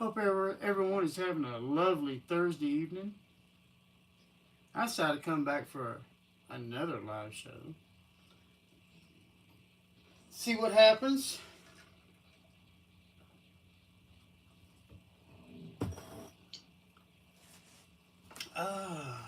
Hope everyone is having a lovely Thursday evening. I decided to come back for another live show. See what happens. Ah.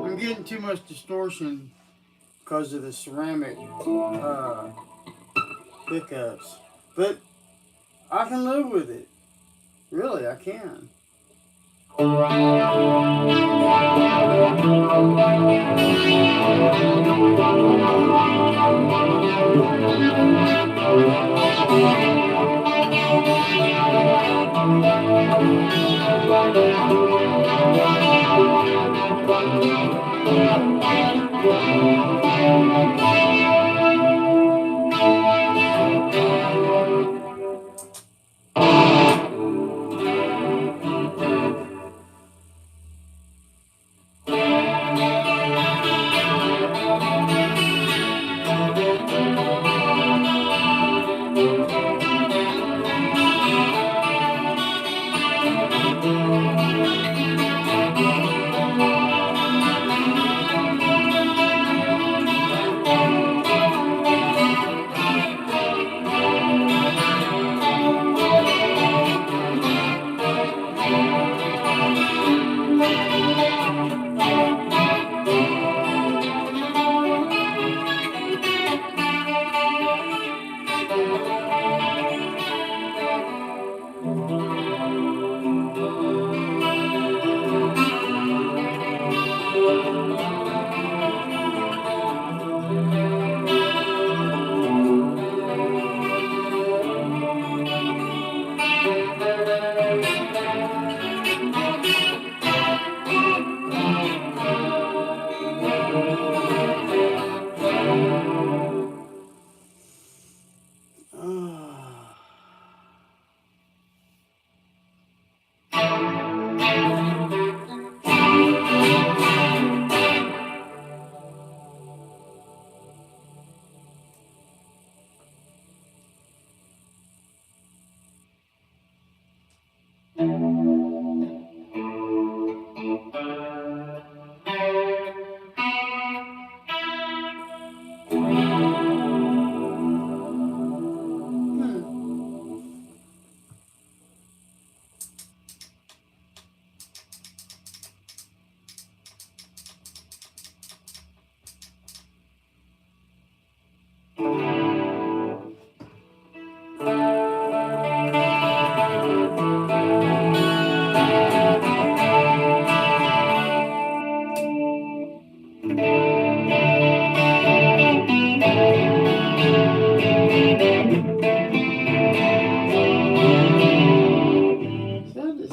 I'm getting too much distortion because of the ceramic pickups. But I can live with it. Really, I can.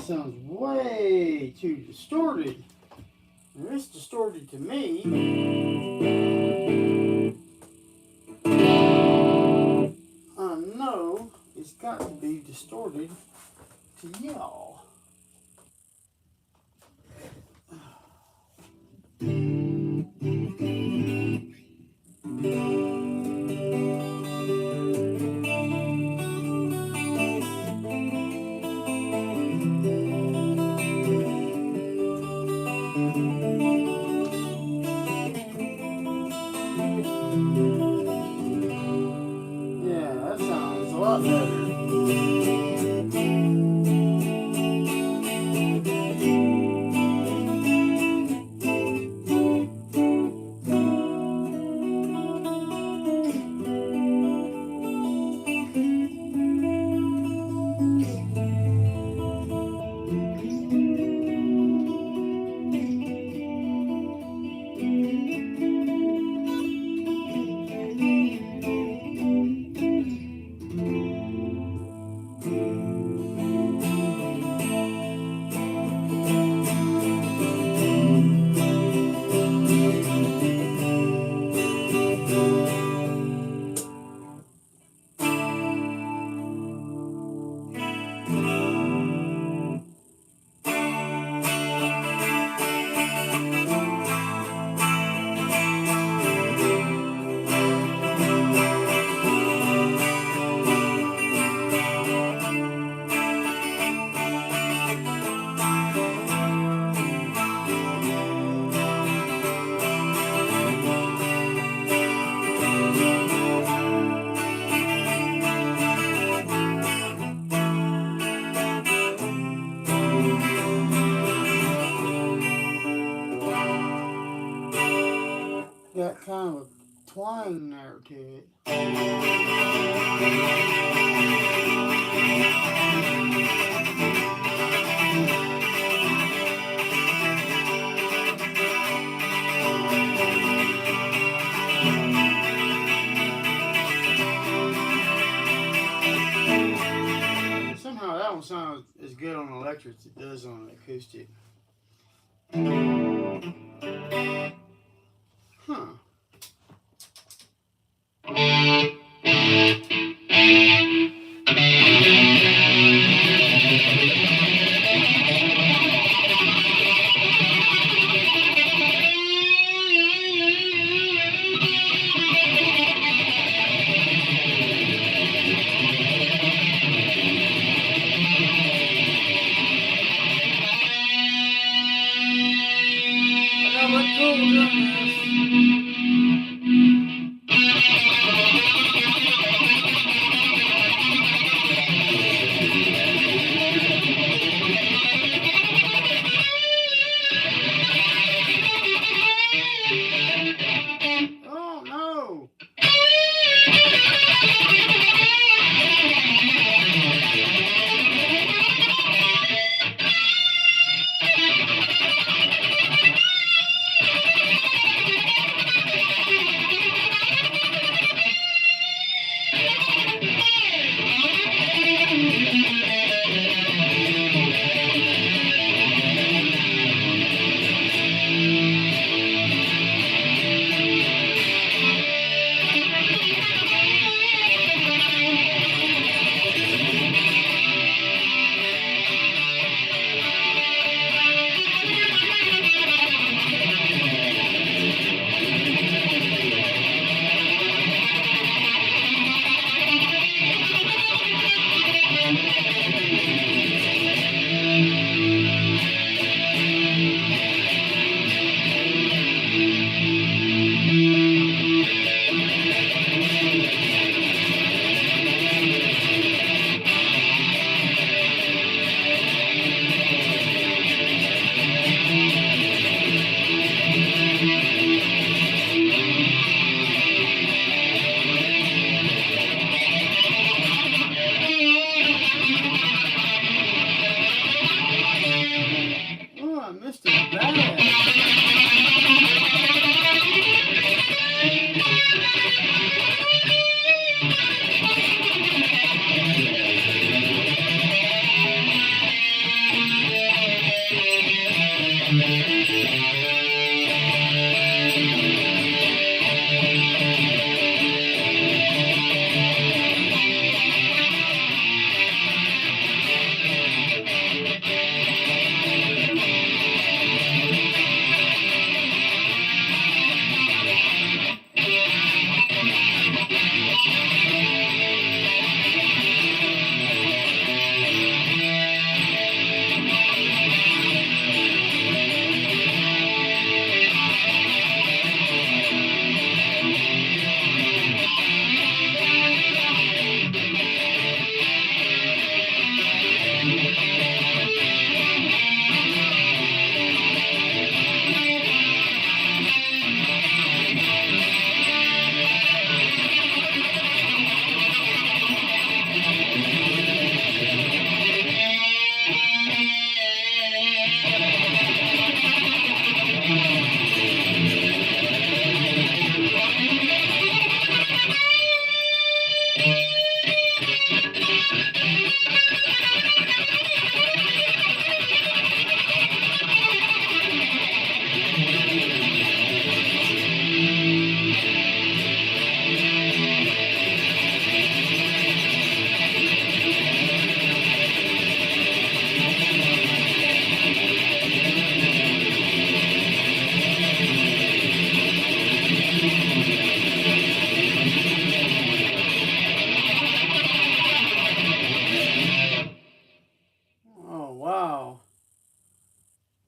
sounds way too distorted. And it's distorted to me. I know it's got to be distorted to y'all. Yeah, that sounds a lot better. Got kind of a twang there to it. Somehow that one sounds as good on electric as it does on acoustic. Huh. I gotta let go of this. Oh no!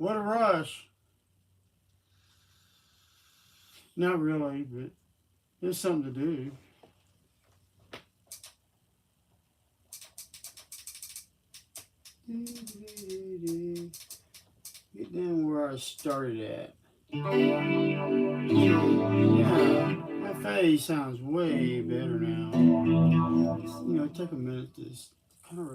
What a rush. Not really, but there's something to do. Get down where I started at. Yeah, my face sounds way better now. Take a minute to just kind of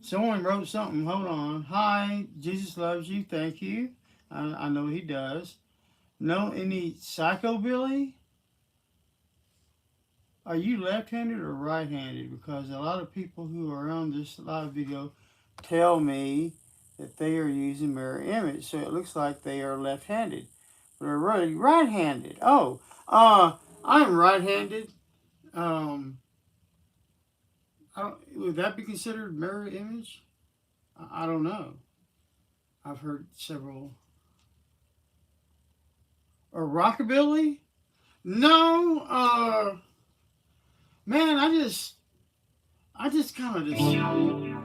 someone wrote something. Hold on. Hi, Jesus loves you. Thank you. I know he does. Know any psychobilly? Are you left-handed or right-handed? Because a lot of people who are on this live video tell me that they are using mirror image, so it looks like they are left-handed, but they're really right-handed. Oh, I'm right-handed. Would that be considered mirror image? I don't know. I've heard several. Or rockabilly? No. Man, I just kind of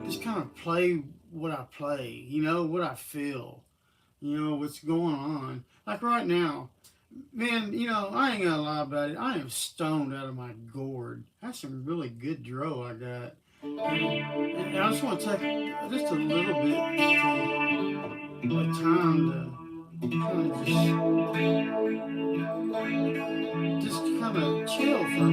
just kind of play what I play. What I feel. What's going on. Like right now, man. I ain't gonna lie about it. I am stoned out of my gourd. That's some really good dro I got. And I just want to take just a little bit of time to kind of just kind of chill for a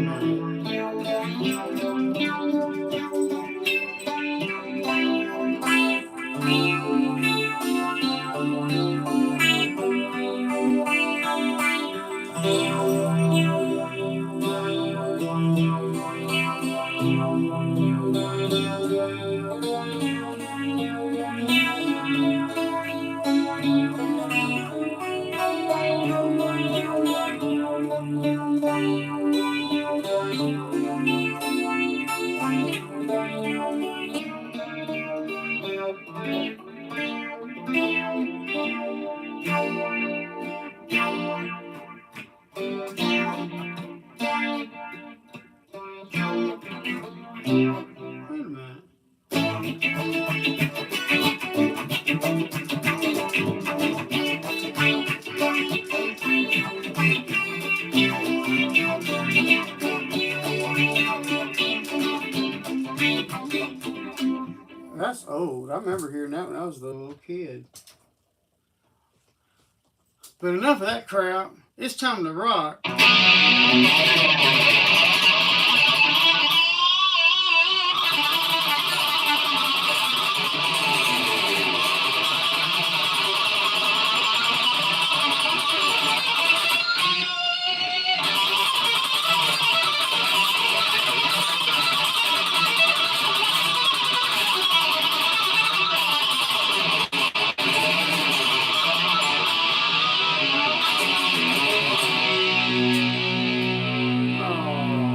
That's old. I remember hearing that when I was a little kid. But enough of that crap. It's time to rock. Oh.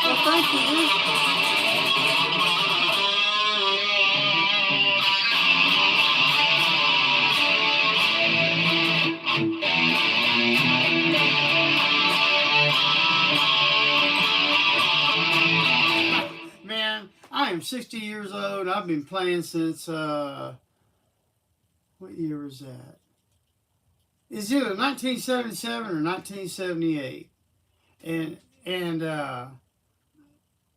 Well, thank you. Man, I am 60 years old. I've been playing since, what year was that? It's either 1977 or 1978. And, and,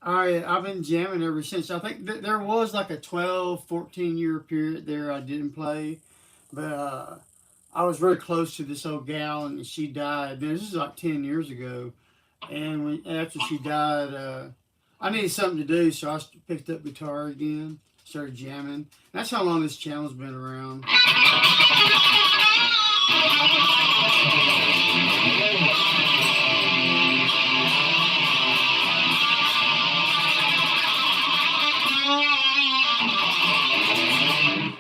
I've been jamming ever since. I think there was like a 12, 14 year period there I didn't play. But, I was very close to this old gal and she died. This is like 10 years ago. And after she died, I needed something to do, so I picked up guitar again, started jamming. That's how long this channel's been around.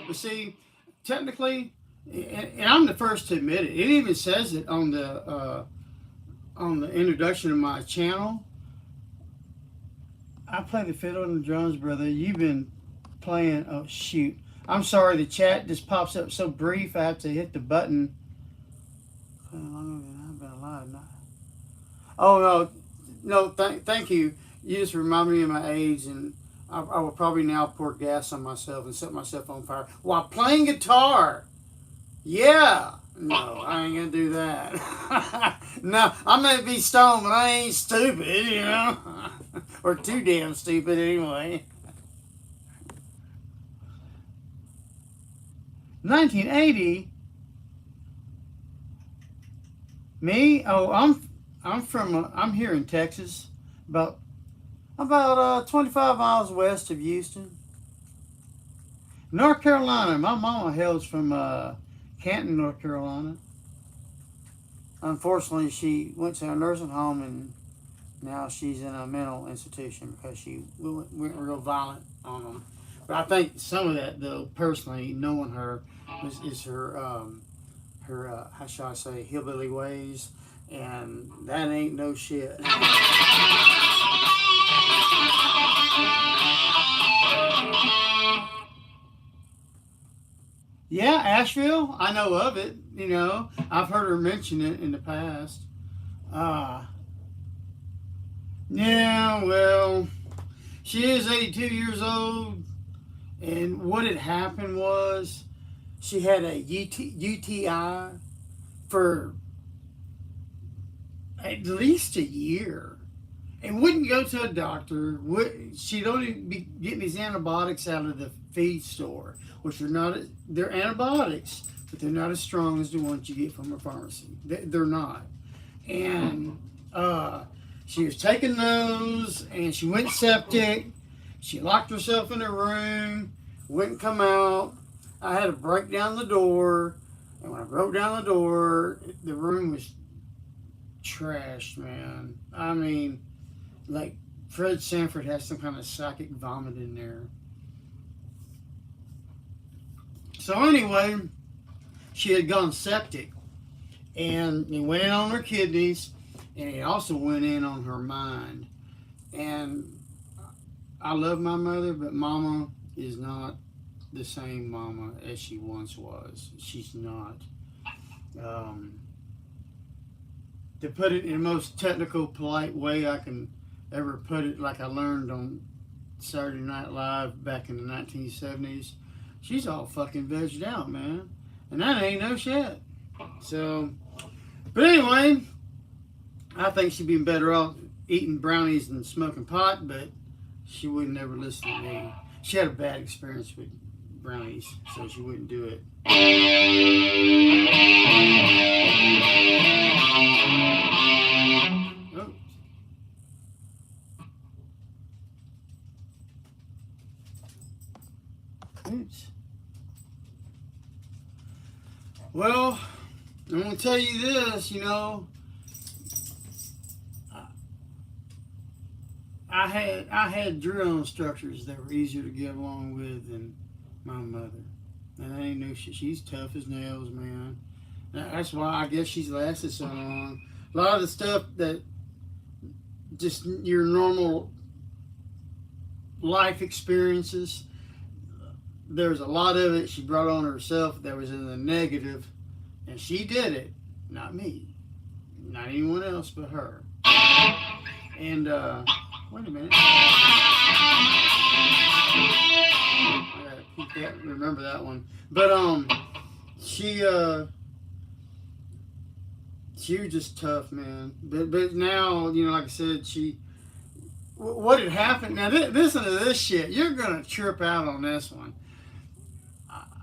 But see, technically, and I'm the first to admit it. It even says it on the introduction of my channel. I play the fiddle and the drums, brother. You've been playing. Oh shoot! I'm sorry. The chat just pops up so brief. I have to hit the button. How long have I been alive now? Oh no, no. Thank you. You just remind me of my age, and I will probably now pour gas on myself and set myself on fire while playing guitar. Yeah. No, I ain't gonna do that. No, I may be stoned, but I ain't stupid, you know? Or too damn stupid anyway. 1980? Me? Oh, I'm here in Texas, about 25 miles west of Houston. North Carolina. My mama hails from Canton, North Carolina. Unfortunately, she went to a nursing home and now she's in a mental institution because she went real violent on them. But I think some of that, though, personally, knowing her, is her, how shall I say, hillbilly ways, and that ain't no shit. Yeah, Asheville, I know of it. You know, I've heard her mention it in the past. Uh, yeah, well, she is 82 years old, and what had happened was she had a UTI for at least a year and wouldn't go to a doctor. She'd only be getting these antibiotics out of the feed store, which are not, they're antibiotics, but they're not as strong as the ones you get from a pharmacy. They're not. And she was taking those, and she went septic. She locked herself in her room, wouldn't come out. I had to break down the door, and when I broke down the door, the room was trashed, man. I mean, like Fred Sanford has some kind of psychic vomit in there. So anyway, she had gone septic, and it went in on her kidneys, and it also went in on her mind. And I love my mother, but Mama is not the same Mama as she once was. She's not. To put it in the most technical, polite way I can ever put it, like I learned on Saturday Night Live back in the 1970s, she's all fucking vegged out, man. And that ain't no shit. So, but anyway, I think she'd be better off eating brownies than smoking pot, but she would never listen to me. She had a bad experience with brownies, so she wouldn't do it. Oh. Oops. Well, I'm going to tell you this, you know, I had drill instructors that were easier to get along with than my mother. And I ain't no shit. She's tough as nails, man. That's why I guess she's lasted so long. A lot of the stuff that just your normal life experiences. There's a lot of it she brought on herself that was in the negative, and she did it, not me, not anyone else but her. And wait a minute, I gotta keep that, remember that one. But she she was just tough, man. But now, like I said, what had happened. Now listen to this shit. You're gonna trip out on this one.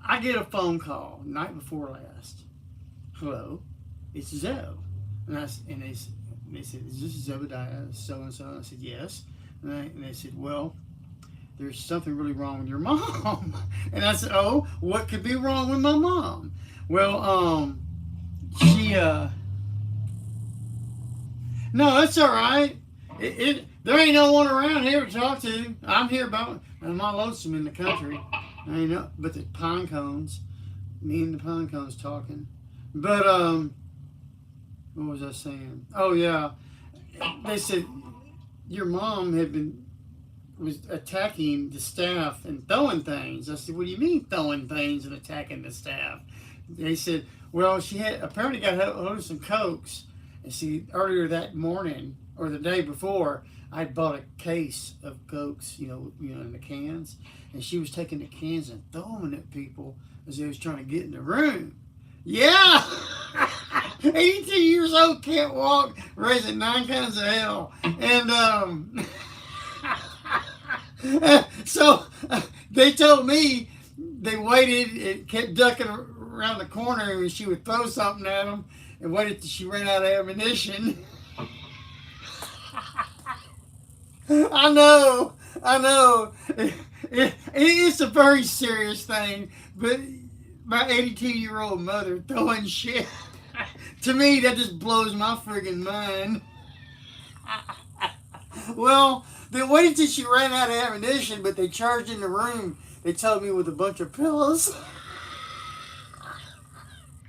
I get a phone call night before last. Hello, it's Zeb, and they said, is this Zeb Doz, so and so? I said yes, and they said, well, there's something really wrong with your mom. And I said, oh, what could be wrong with my mom? Well, she no, it's all right. There ain't no one around here to talk to. I'm here about my lonesome in the country. I ain't know, but the pine cones, me and the pine cones talking. But what was I saying? Oh yeah, they said your mom was attacking the staff and throwing things. I said, what do you mean throwing things and attacking the staff? They said, well, she had apparently got hold of some cokes, and see, earlier that morning or the day before, I bought a case of cokes, in the cans, and she was taking the cans and throwing them at people as they was trying to get in the room. Yeah. 82 years old, can't walk, raising 9 kinds of hell. And so they told me they waited and kept ducking around the corner, and she would throw something at them and waited till she ran out of ammunition. I know. It's a very serious thing, but my 82-year-old mother throwing shit, to me, that just blows my friggin' mind. Well, they waited till she ran out of ammunition, but they charged in the room, they told me, with a bunch of pillows.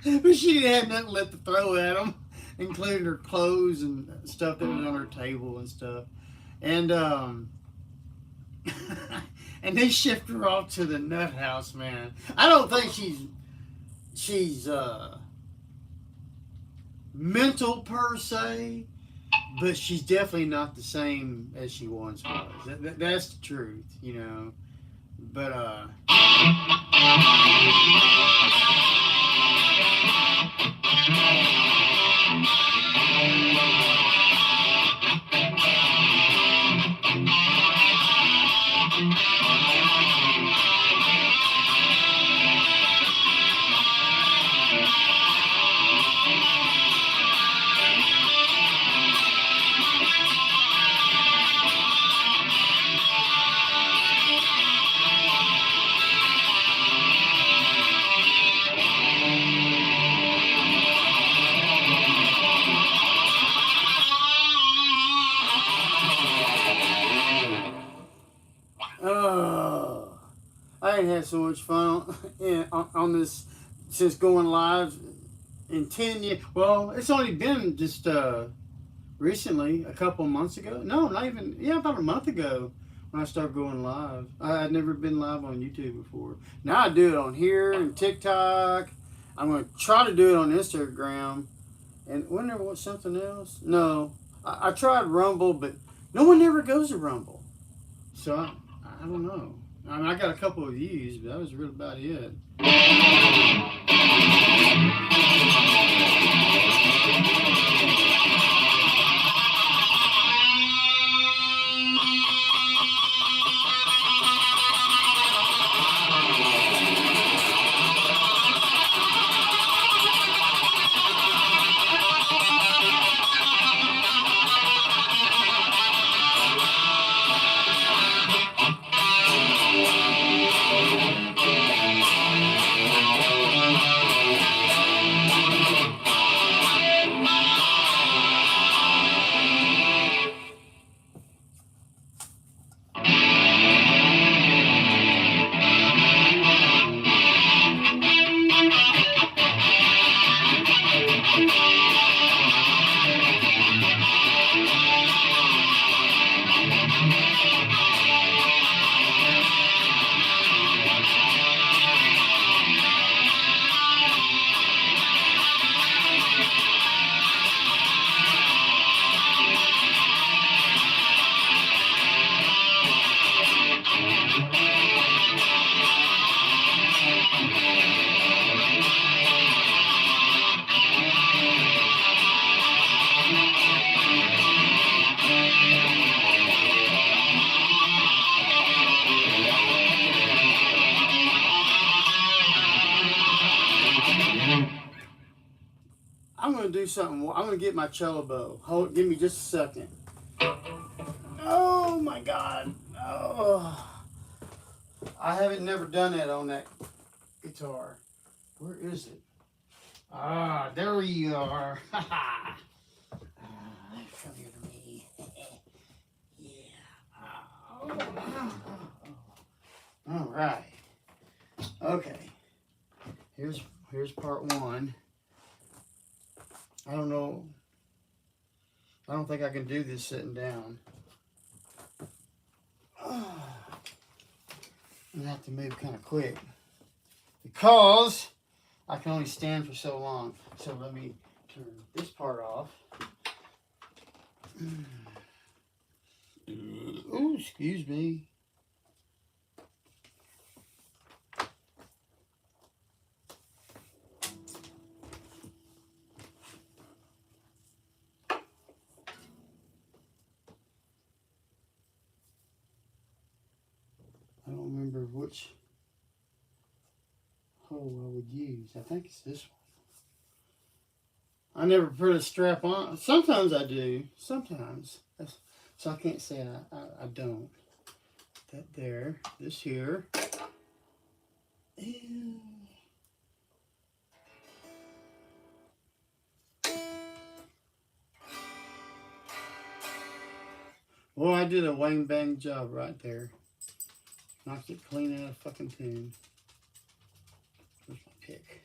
But she didn't have nothing left to throw at them, including her clothes and stuff that was on her table and stuff. And and they shipped her off to the nut house, man. I don't think she's mental per se, but she's definitely not the same as she once was. That's the truth, But I ain't had so much fun on this since going live in 10 years. Well, it's only been just recently, a couple months ago. No, not even, about a month ago when I started going live. I'd never been live on YouTube before. Now I do it on here and TikTok. I'm going to try to do it on Instagram. And wasn't there something else? No. I tried Rumble, but no one ever goes to Rumble. So I don't know. I mean, I got a couple of views, but that was really about it. do something. I'm gonna get my cello bow. Give me just a second. Oh my God. Oh, I haven't never done that on that guitar. Where is it? Ah, there you are. Ha ha. Come here to me. Yeah. All right. Okay. Here's part one. I don't know. I don't think I can do this sitting down. I'm gonna have to move kind of quick because I can only stand for so long. So let me turn this part off. Oh, excuse me. I don't remember which hole I would use. I think it's this one. I never put a strap on. Sometimes I do. Sometimes. So I can't say I don't. That there. This here. Ew. Well, I did a wang bang job right there. Knocked it clean out of fucking tune. Where's my pick?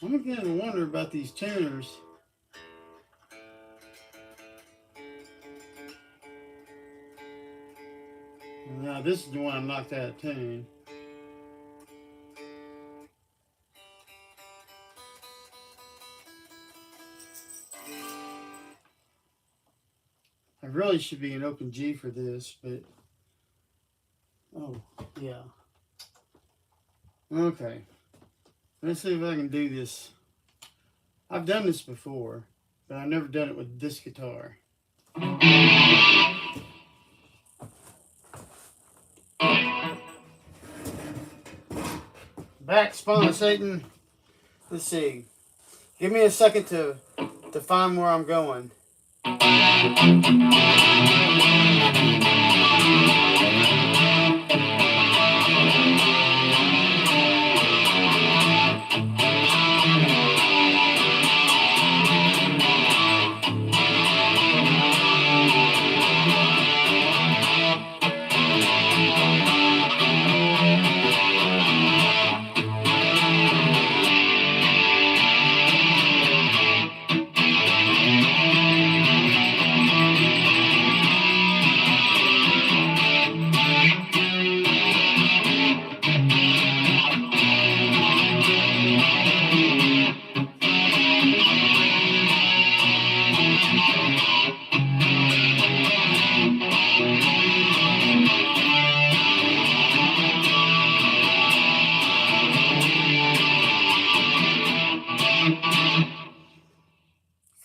I'm beginning to wonder about these tuners. Now this is the one I knocked out of tune. I really should be an open G for this, but oh yeah. Okay. Let's see if I can do this. I've done this before, but I've never done it with this guitar. Back, Spawn Satan. Let's see. Give me a second to find where I'm going.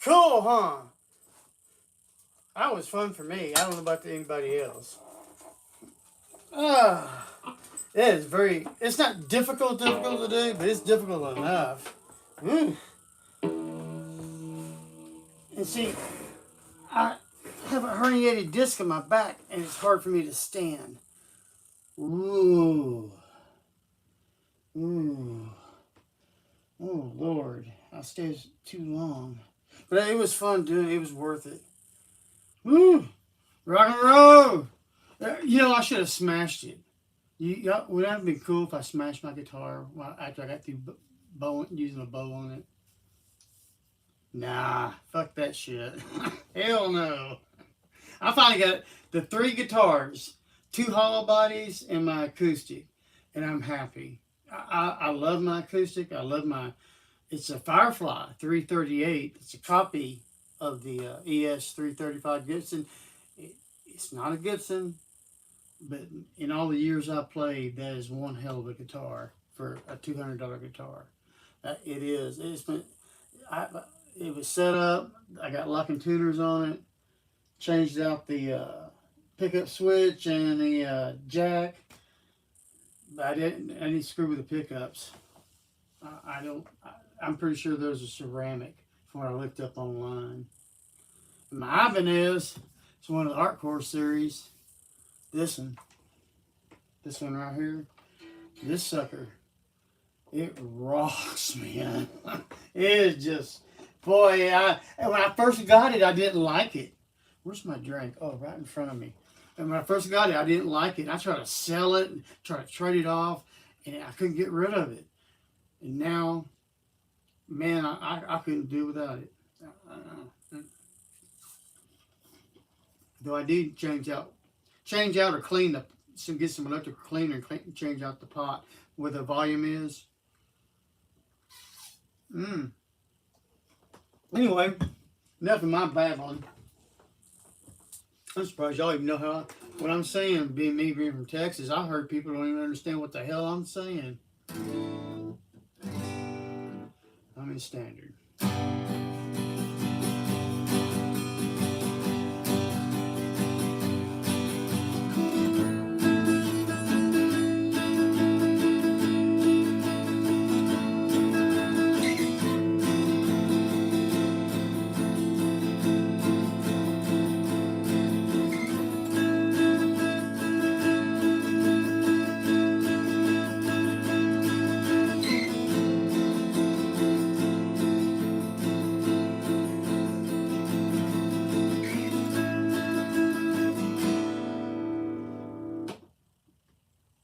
Cool, huh? That was fun for me. I don't know about anybody else. It is it's not difficult to do, but it's difficult enough. And see, I have a herniated disc in my back, and it's hard for me to stand. Ooh. Ooh. Oh, Lord. I stayed too long. But it was fun doing it. It was worth it. Woo! Rock and roll! You know, I should have smashed it. Would that have been cool if I smashed my guitar after I got through using a bow on it? Nah, fuck that shit. Hell no. I finally got the 3 guitars, 2 hollow bodies, and my acoustic, and I'm happy. I love my acoustic. It's a Firefly 338. It's a copy of the ES 335 Gibson. It's not a Gibson, but in all the years I played, that is one hell of a guitar for a $200 guitar. It is. It was set up. I got locking tuners on it. Changed out the pickup switch and the jack. But I didn't. I didn't screw with the pickups. I don't. I'm pretty sure those are ceramic from what I looked up online. My Ibanez, it's one of the Art Core series. This one, this one right here, this sucker, it rocks, man. It is just, boy. When I first got it, I didn't like it. Where's my drink? Oh, right in front of me. And when I first got it, I didn't like it. I tried to sell it, and try to trade it off, and I couldn't get rid of it. And now, man, I couldn't do without it. Though I did change out or clean get some electrical cleaner and change out the pot where the volume is. Anyway, enough of my babbling. I'm surprised y'all even know what I'm saying. Being from Texas, I heard people don't even understand what the hell I'm saying. I'm in standard.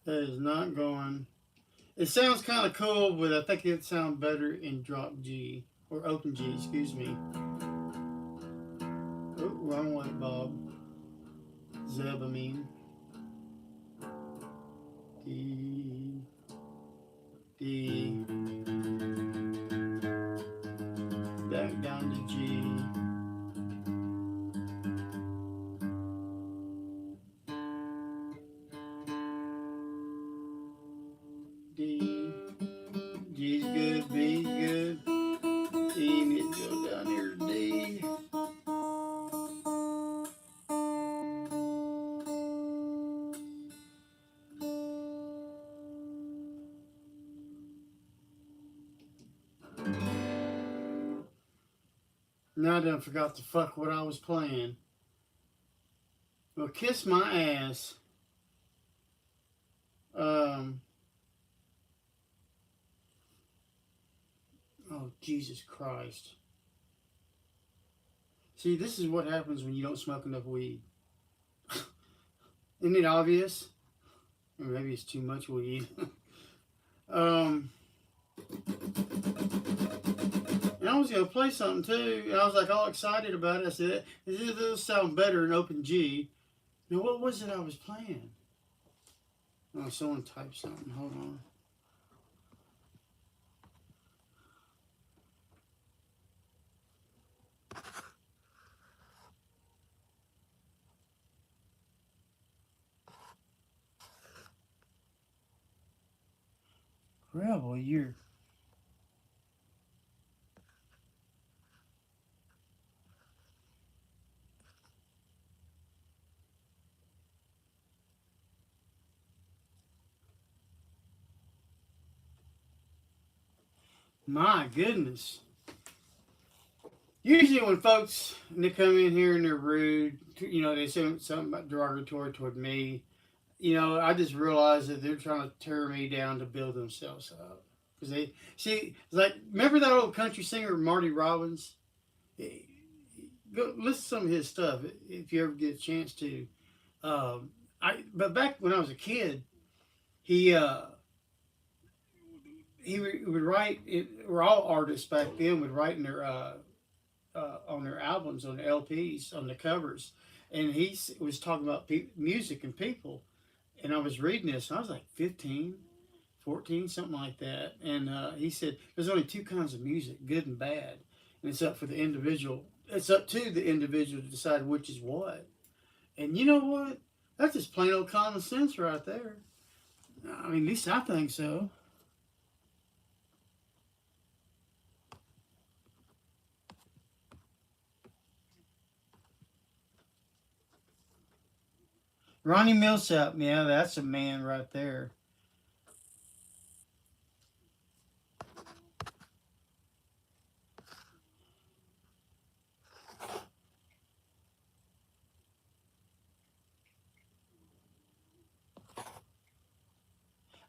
That is not going. It sounds kind of cool, but I think it'd sound better in drop G or open G. Excuse me. Oh, wrong way, Bob. Zeb, I mean. D. D. Back down to G. D. G's good, B's good. E needs to go down here to D. Now I done forgot the fuck what I was playing. Well, kiss my ass. Oh, Jesus Christ. See, this is what happens when you don't smoke enough weed. Isn't it obvious? Or maybe it's too much weed. And I was going to play something too. And I was like all excited about it. I said, this will sound better in open G. Now, what was it I was playing? Oh, someone typed something. Hold on. Rebel, you're. My goodness. Usually when folks, they come in here and they're rude, they say something about derogatory toward me, I just realize that they're trying to tear me down to build themselves up. Because they, see, like, remember that old country singer, Marty Robbins? Go listen to some of his stuff if you ever get a chance to. But back when I was a kid, he, would write, or all artists back then would write in their, on their albums, on their LPs, on the covers. And he was talking about music and people. And I was reading this, and I was like 15, 14, something like that. And he said, there's only two kinds of music, good and bad. And it's up for the individual. It's up to the individual to decide which is what. And you know what? That's just plain old common sense right there. I mean, at least I think so. Ronnie Millsap, yeah, that's a man right there.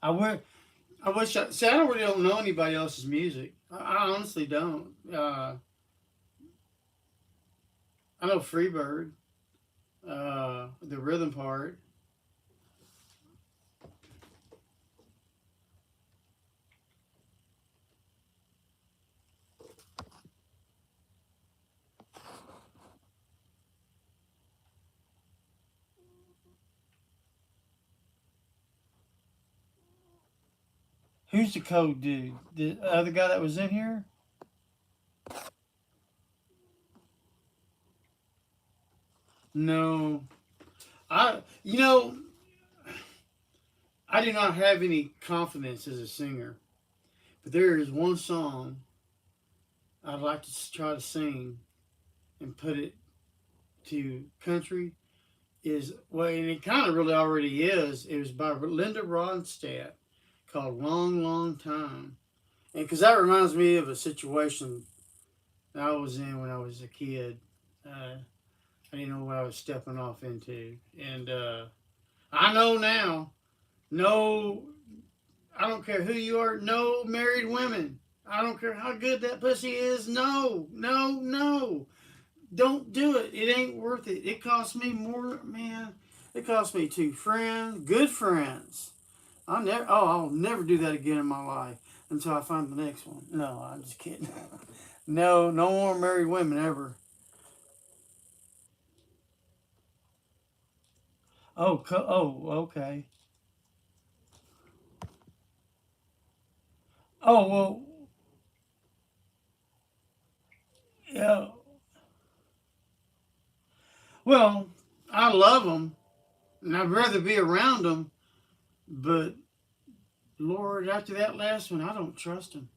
I would. I wish. See, I don't really don't know anybody else's music. I honestly don't. I know Freebird, the rhythm part. Who's the code dude? The other guy that was in here? No. You know, I do not have any confidence as a singer, but there is one song I'd like to try to sing and put it to country. Is well, and it kind of really already is. It was by Linda Ronstadt called "Long, Long Time," and because that reminds me of a situation that I was in when I was a kid. I didn't know what I was stepping off into, and I know now. No, I don't care who you are. No married women. I don't care how good that pussy is. No, no, no. Don't do it. It ain't worth it. It cost me more, man. It cost me two friends, good friends. I'll never do that again in my life until I find the next one. No, I'm just kidding. No, no more married women ever. Oh, okay. Oh, well, yeah. Well, I love them, and I'd rather be around them. But Lord, after that last one, I don't trust them.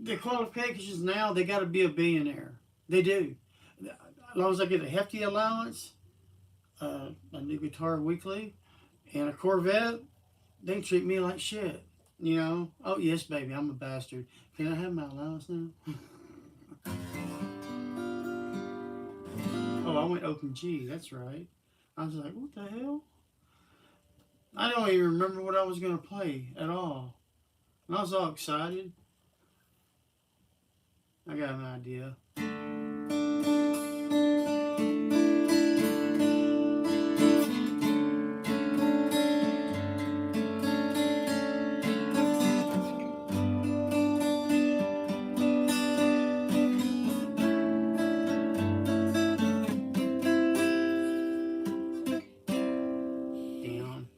The qualifications now, they got to be a billionaire. They do. As long as I get a hefty allowance, a new guitar weekly, and a Corvette, they treat me like shit. You know? Oh, yes, baby, I'm a bastard. Can I have my allowance now? Oh, I went open G. That's right. I was like, what the hell? I don't even remember what I was going to play at all. And I was all excited. I got an idea. Down.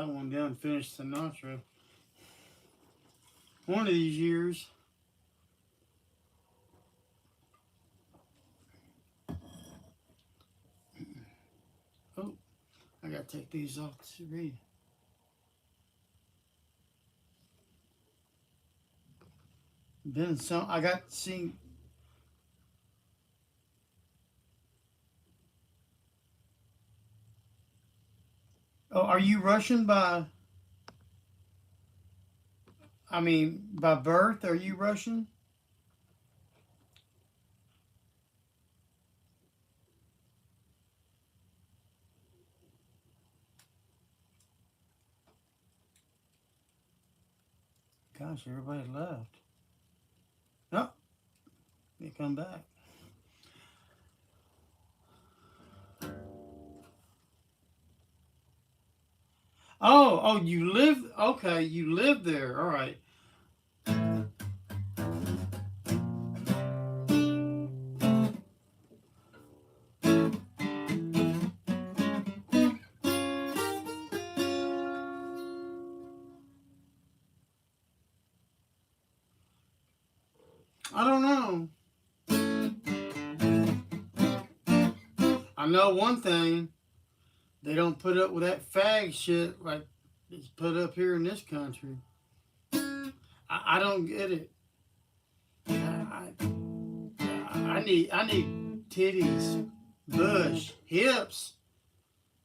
that one down and finish Sinatra. One of these years. Oh, I gotta take these off to read. Then some. I got to see. Oh, are you Russian by? I mean, by birth, are you Russian? Gosh, everybody left. No, they come back. Oh, you live. Okay, you live there. All right. I don't know. I know one thing. They don't put up with that fag shit like it's put up here in this country. I don't get it. I, I need titties, bush, hips.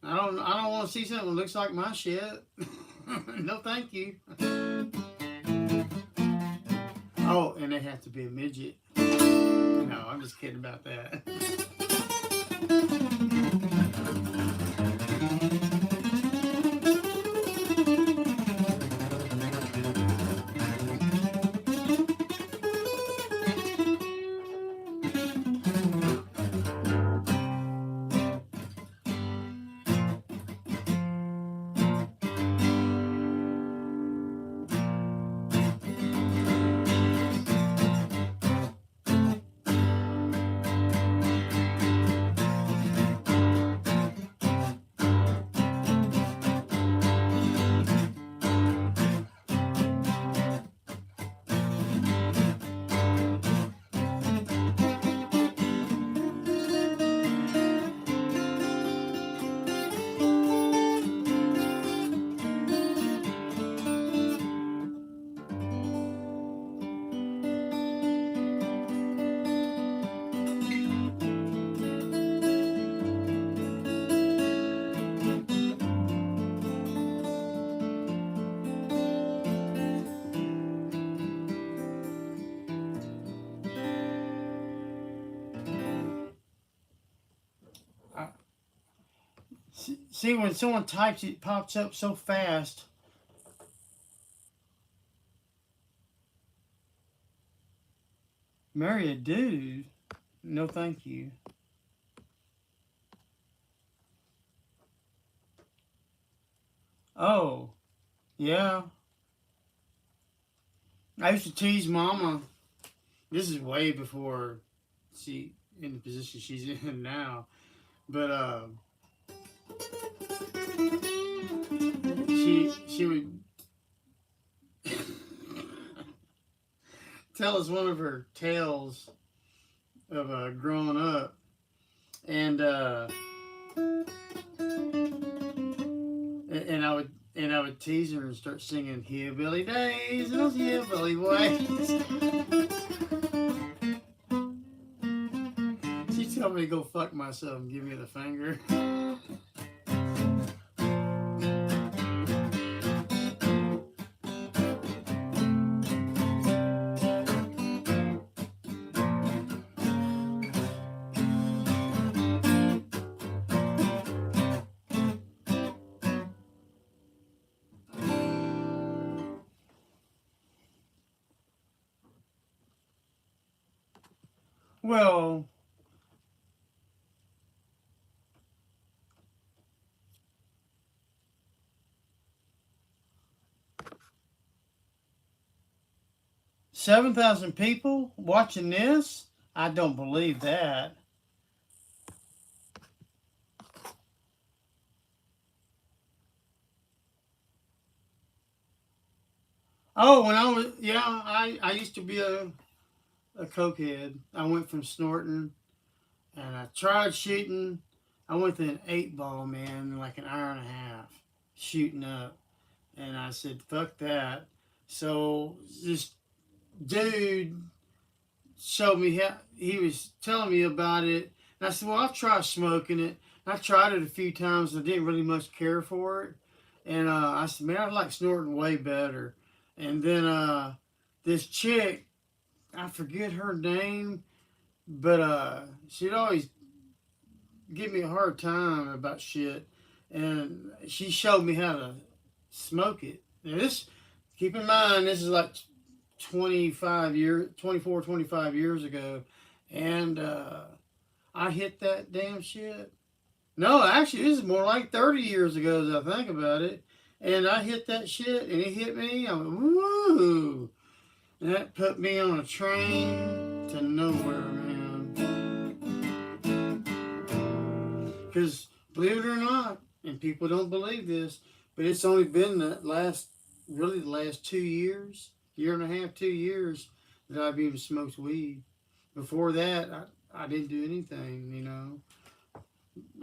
I don't want to see something that looks like my shit. No, thank you. Oh, and they have to be a midget. No, I'm just kidding about that. See, when someone types, it pops up so fast. Marry a dude? No, thank you. Oh, yeah. I used to tease Mama. This is way before she in the position she's in now. But she would tell us one of her tales of growing up, and I would tease her and start singing "Hillbilly Days" and those hillbilly ways. She told me to go fuck myself and give me the finger. Well, 7,000 people watching this? I don't believe that. Oh, when I was, yeah, I used to be a cokehead. I went from snorting and I tried shooting. I went to an 8 ball, man, like an hour and a half shooting up. And I said, fuck that. So this dude showed me how he was telling me about it. And I said, well, I've tried smoking it. I tried it a few times. I didn't really much care for it. And I said, man, I like snorting way better. And then this chick, I forget her name, but she'd always give me a hard time about shit. And she showed me how to smoke it. Now this, keep in mind, this is like 25 years, 24, 25 years ago. And I hit that damn shit. No, actually, this is more like 30 years ago as I think about it. And I hit that shit and it hit me. I went, woo! And that put me on a train to nowhere, man. Because believe it or not, and people don't believe this, but it's only been really the last 2 years, year and a half, 2 years that I've even smoked weed. Before that, I didn't do anything, you know.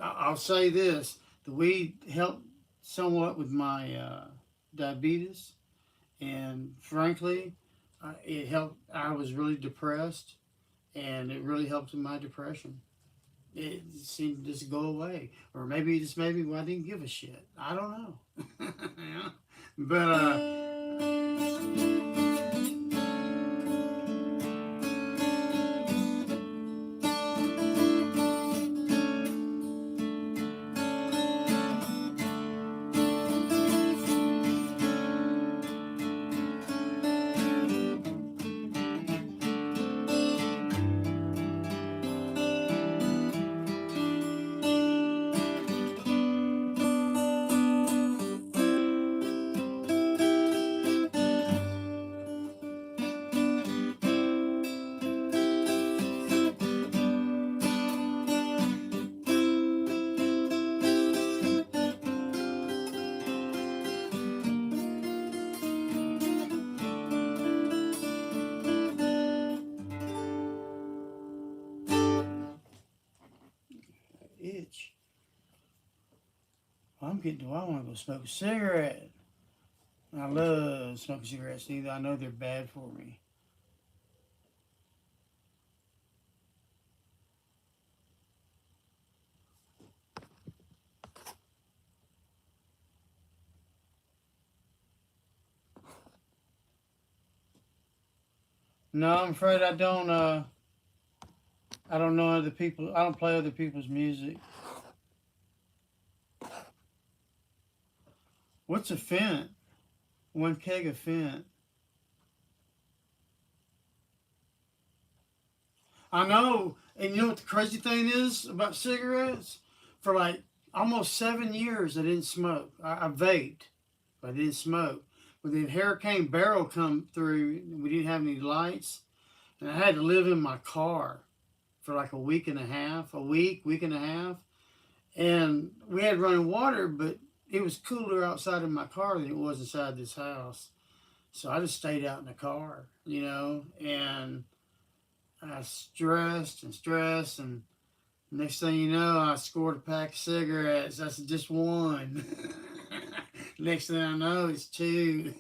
I'll say this: the weed helped somewhat with my diabetes, and frankly, it helped. I was really depressed, and it really helped in my depression. It seemed to just go away, or maybe just maybe I didn't give a shit. I don't know, yeah. But itch. Well, I'm getting to. I want to go smoke a cigarette. I love smoking cigarettes. Either I know they're bad for me. No, I'm afraid I don't. I don't know other people. I don't play other people's music. What's a fent? One keg of fent. I know. And you know what the crazy thing is about cigarettes? For like almost 7 years, I didn't smoke. I vaped, but I didn't smoke. When the Hurricane Barrel come through, we didn't have any lights, and I had to live in my car for like a week and a half, week and a half, and we had running water, but it was cooler outside of my car than it was inside this house. So I just stayed out in the car, you know, and I stressed and stressed, and next thing you know, I scored a pack of cigarettes. That's just one. Next thing I know, it's two.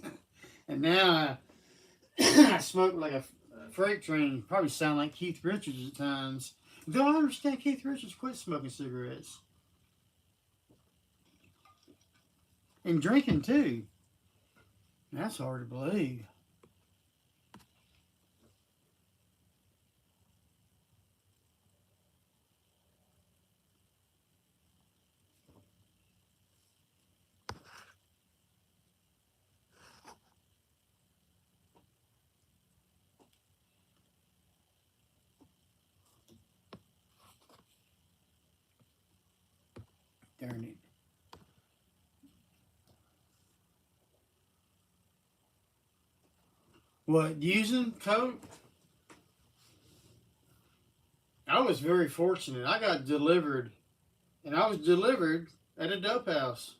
And now I smoke like a freight train. Probably sound like Keith Richards at times. Though I understand Keith Richards quit smoking cigarettes. And drinking too. That's hard to believe. Darn it. What, using coke? I was very fortunate. I got delivered, and I was delivered at a dope house.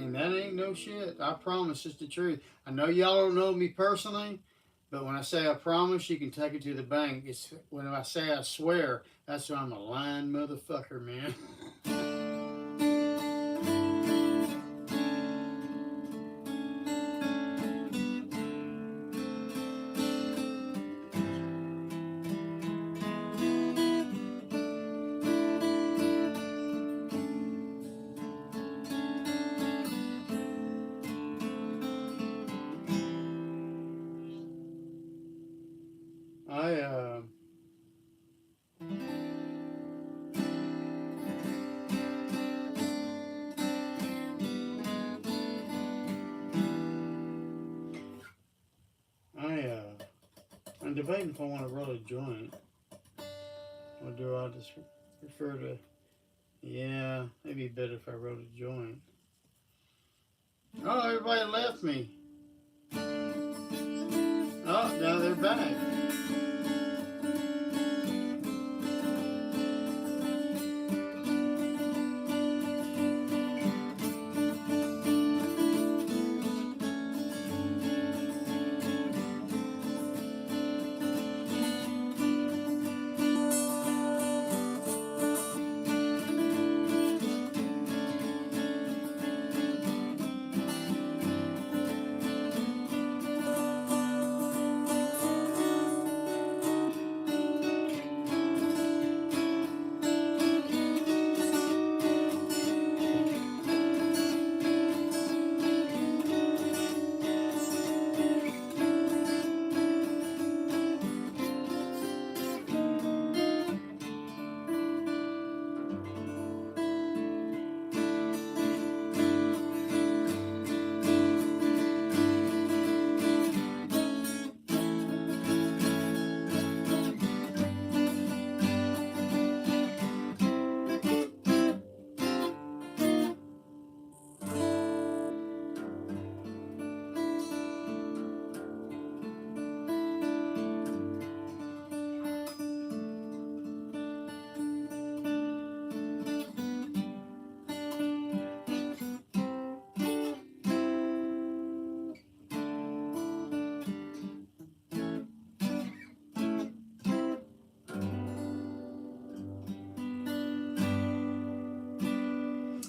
And that ain't no shit. I promise it's the truth. I know y'all don't know me personally, but when I say I promise, you can take it to the bank. It's when I say I swear, that's when I'm a lying motherfucker, man. I I'm debating if I want to roll a joint or do I just prefer to. Yeah, maybe better if I roll a joint. Oh, everybody left me. Oh, now they're back.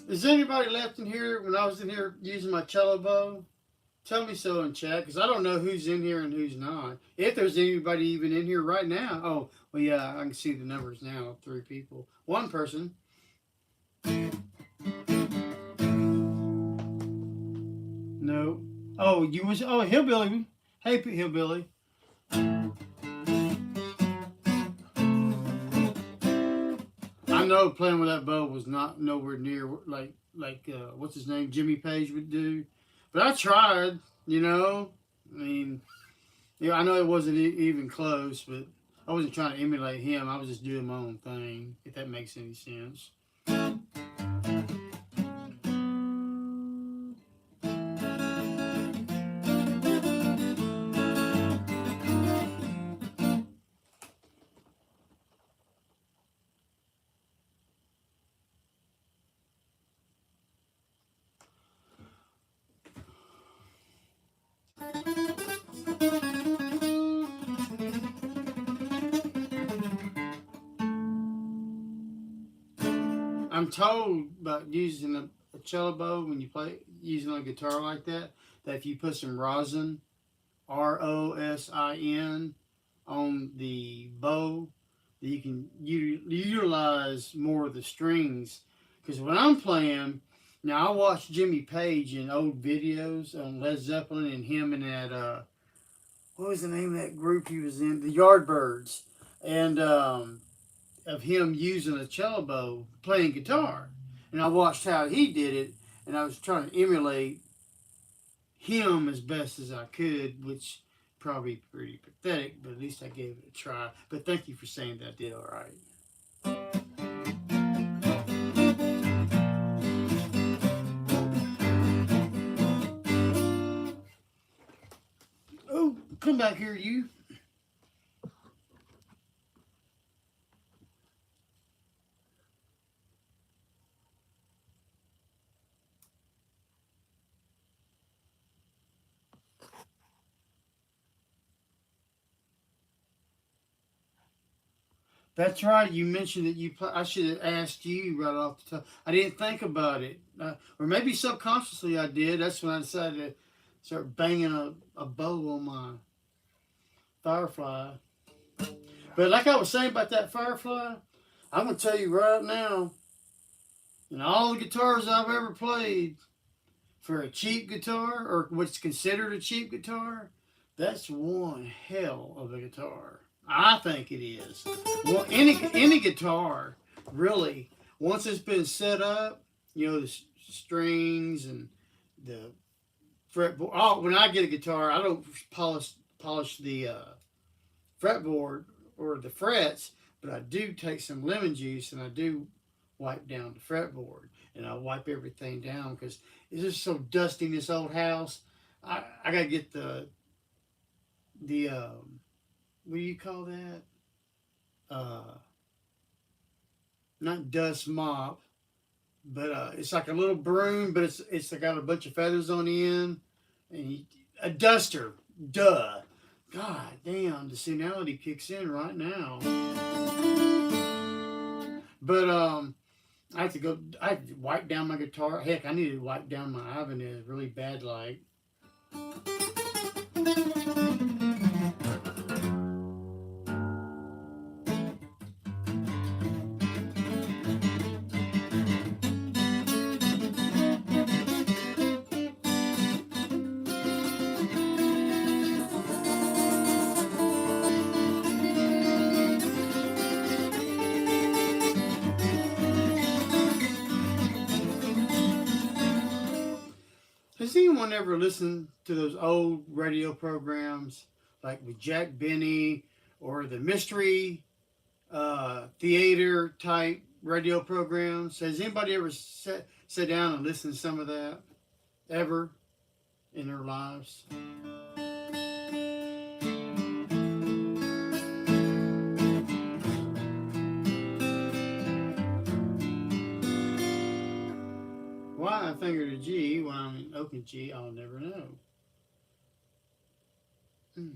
Is anybody left in here when I was in here using my cello bow? Tell me so in chat, because I don't know who's in here and who's not. If there's anybody even in here right now. Oh, well, yeah, I can see the numbers now. 3 people. 1 person. No. Oh, you was. Oh, Hillbilly. Hey, Hillbilly. I know playing with that bow was not nowhere near like what's his name, Jimmy Page would do, but I tried. You know, I mean, yeah, I know it wasn't even close, but I wasn't trying to emulate him. I was just doing my own thing. If that makes any sense. I'm told about using a cello bow when you play using a guitar like that if you put some rosin, ROSIN, on the bow, that you can utilize more of the strings. Because when I'm playing, now I watch Jimmy Page in old videos on Led Zeppelin and him and that what was the name of that group he was in, the Yardbirds, and of him using a cello bow playing guitar. And I watched how he did it, and I was trying to emulate him as best as I could, which probably pretty pathetic, but at least I gave it a try. But thank you for saying that I did all right. Oh, come back here, you. That's right. You mentioned that you play. I should have asked you right off the top. I didn't think about it, or maybe subconsciously I did. That's when I decided to start banging a bow on my Firefly. But like I was saying about that Firefly, I'm gonna tell you right now, in all the guitars I've ever played, for a cheap guitar or what's considered a cheap guitar, that's one hell of a guitar. I think it is. Well, any guitar, really, once it's been set up, the strings and the fretboard. Oh, when I get a guitar, I don't polish the fretboard or the frets, but I do take some lemon juice and I do wipe down the fretboard and I wipe everything down because it's just so dusty in this old house. I gotta get the what do you call that? Uh, Not dust mop, but it's like a little broom, but it's got a bunch of feathers on the end, and a duster. Duh. God damn, the senility kicks in right now. But I have to go. I have to wipe down my guitar. Heck, I need to wipe down my Ibanez really bad, like. Has anyone ever listened to those old radio programs like with Jack Benny or the mystery theater type radio programs? Has anybody ever sat down and listened to some of that ever in their lives? Why I fingered a G when I'm in open G, I'll never know. Mm.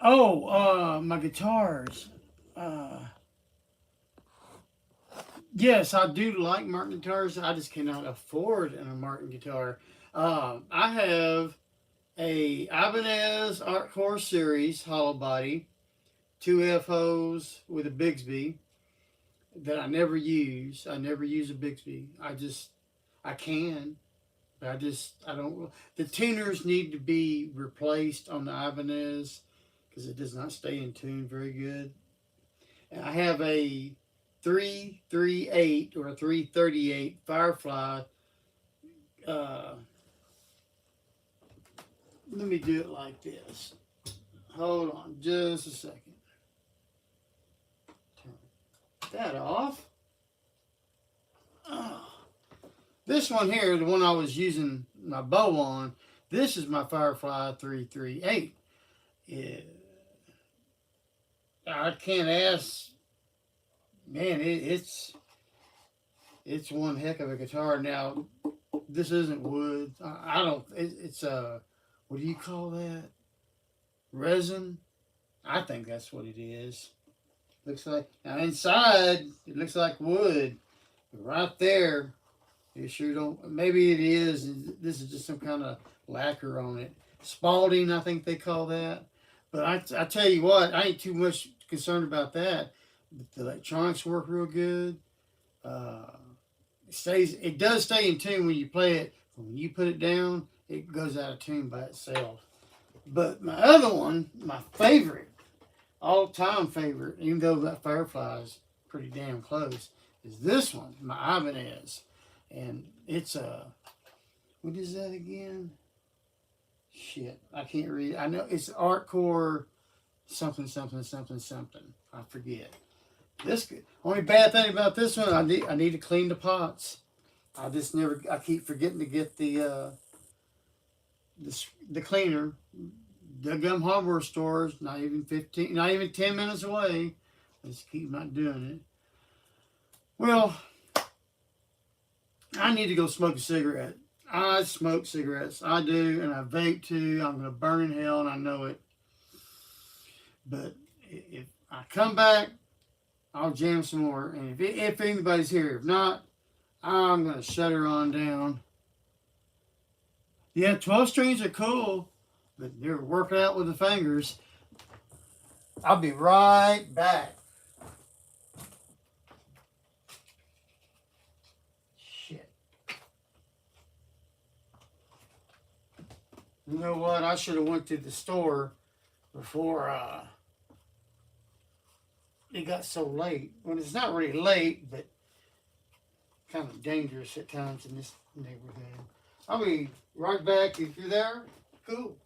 Oh, my guitars. Uh, yes, I do like Martin guitars. I just cannot afford a Martin guitar. I have a Ibanez Art Core Series hollow body, two FOs with a Bigsby that I never use. I never use a Bigsby. I can, but I don't. The tuners need to be replaced on the Ibanez because it does not stay in tune very good. And I have a 338 or a 338 Firefly. Uh, Let me do it like this. Hold on just a second. Turn that off. Oh. This one here, the one I was using my bow on, this is my Firefly 338. Yeah. I can't ask, man, it's one heck of a guitar. Now, this isn't wood. I don't, it's what do you call that? Resin? I think that's what it is. Looks like, now inside, it looks like wood. But right there, you sure don't, maybe it is. This is just some kind of lacquer on it. Spalding, I think they call that. But I tell you what, I ain't too much concerned about that. The electronics work real good. Uh, it does stay in tune when you play it. When you put it down, it goes out of tune by itself. But my other one, my favorite, all-time favorite, even though that Firefly is pretty damn close, is this one, my Ibanez. And it's what is that again? Shit, I can't read. I know it's Art Core something, something, something, something. I forget. This only bad thing about this one, I need to clean the pots. I keep forgetting to get the cleaner. The gum hardware stores, not even 10 minutes away. I just keep not doing it. Well, I need to go smoke a cigarette. I smoke cigarettes. I do, and I vape too. I'm gonna burn in hell, and I know it. But if I come back, I'll jam some more. And if anybody's here, if not, I'm gonna shut her on down. Yeah, 12 strings are cool, but they're working out with the fingers. I'll be right back. Shit. You know what? I should have went to the store before it got so late. Well, it's not really late, but kind of dangerous at times in this neighborhood. I'll be right back. If you're there, cool.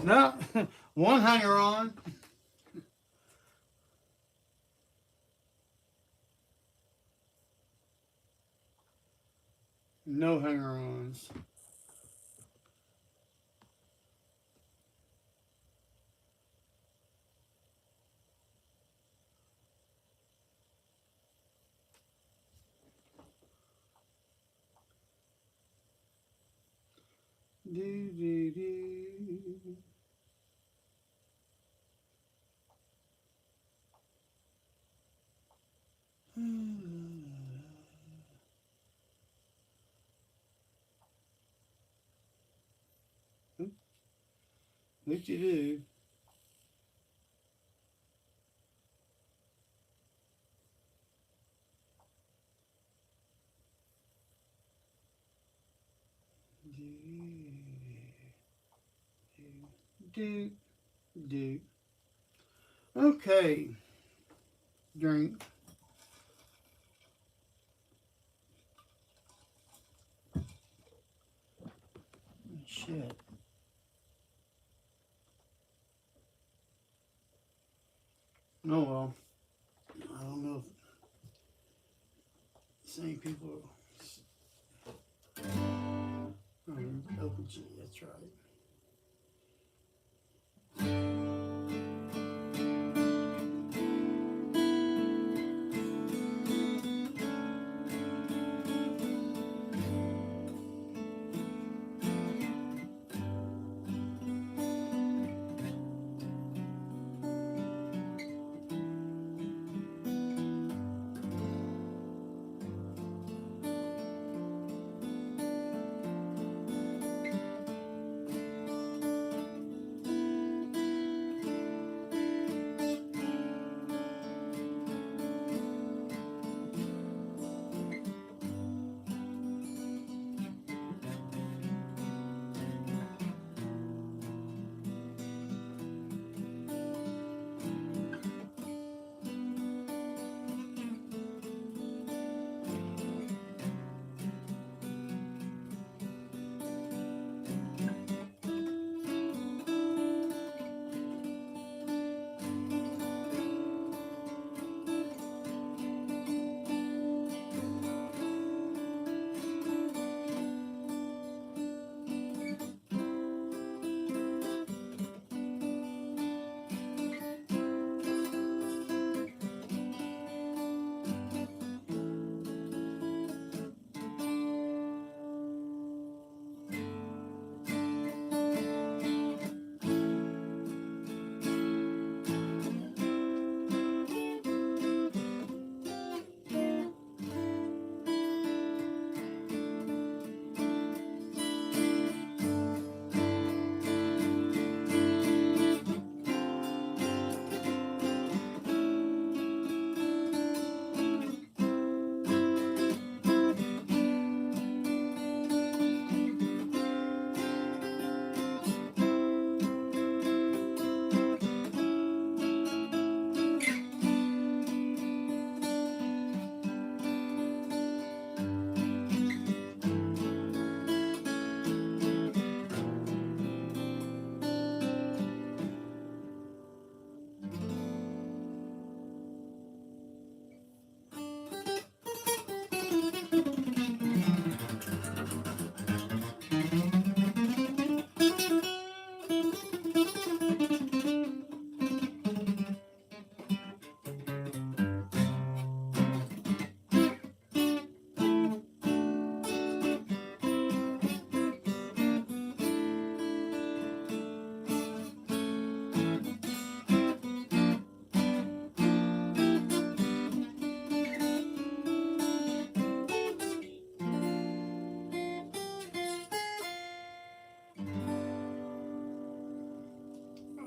No, one hanger on. No hanger ons. Do, do, do. What you do? Do, do. Okay. Drink. Shit. Oh well. I don't know if same people. Open G, that's right.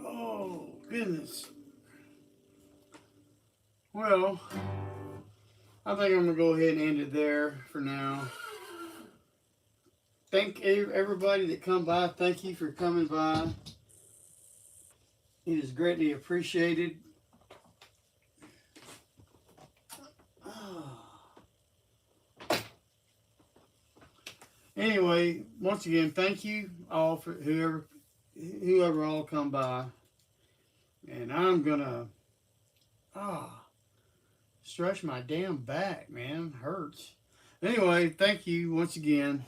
Oh goodness. Well, I think I'm gonna go ahead and end it there for now. Thank everybody that come by. Thank you for coming by. It is greatly appreciated. Anyway, once again, thank you all for whoever all come by, and I'm gonna ah stretch my damn back, man. Hurts. Anyway, thank you once again.